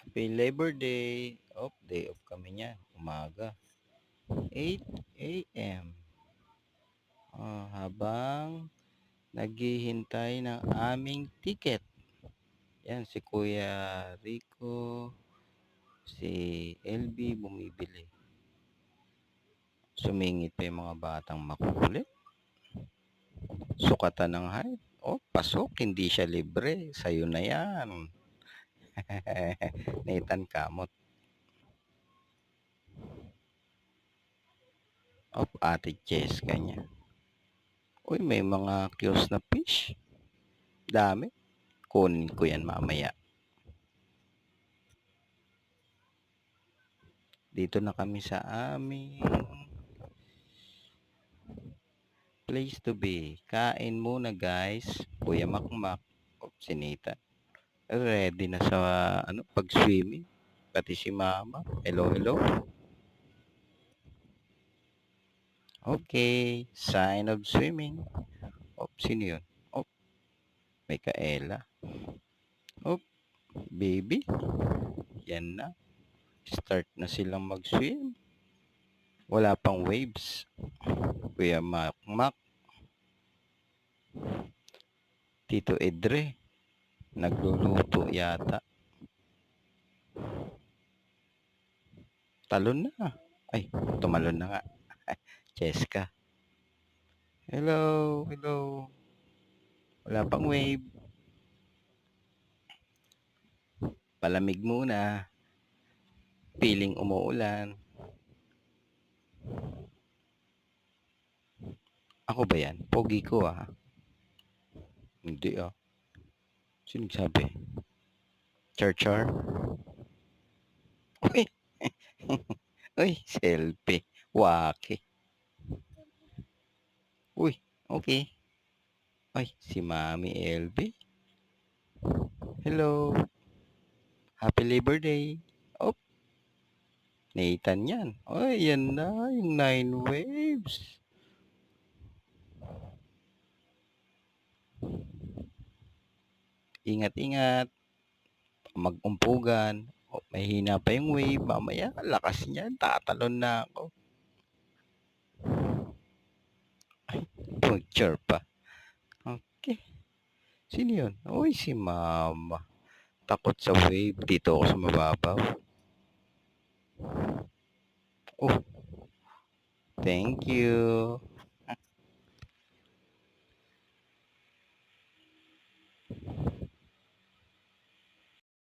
Happy Labor Day. Day off kami niyan. Umaga. 8 a.m. Habang naghihintay ng aming ticket. Yan, si Kuya Rico, si LB bumibili. Sumingit pa yung mga batang makukulit. Sukatan ng height. Pasok. Hindi siya libre. Sa'yo na yan. Nathan Kamot. Ate Jessica niya. Uy, may mga cute na fish. Dami. Kunin ko yan mamaya. Dito na kami sa aming place to be. Kain muna guys. Kuya Makmak. Si Nathan. Ready na sa pag-swimming. Pati si Mama. Hello, hello. Okay. Sign of swimming. Sino yun? May kaela. Baby. Yan na. Start na silang mag-swim. Wala pang waves. Kuya Makmak. Tito Edre. Nagluluto yata. Talon na. Ay, tumalon na nga. Cheska. Hello, hello. Wala pang wave. Palamig muna. Piling umuulan. Ako ba yan? Pogi ko Hindi Sino sabi? Char. Uy! Uy, selfie. Waki. Uy, okay. Ay, si Mami LB. Hello. Happy Labor Day. Nathan yan. Ay, yan na. Yung 9 waves. Ingat-ingat. Mag-umpugan. May hina pa yung wave. Mamaya, lakas niyan. Tatalon na ako. Ay, picture pa. Okay. Sino yun? Uy, si Mama. Takot sa wave. Dito ako sa mababaw. Thank you.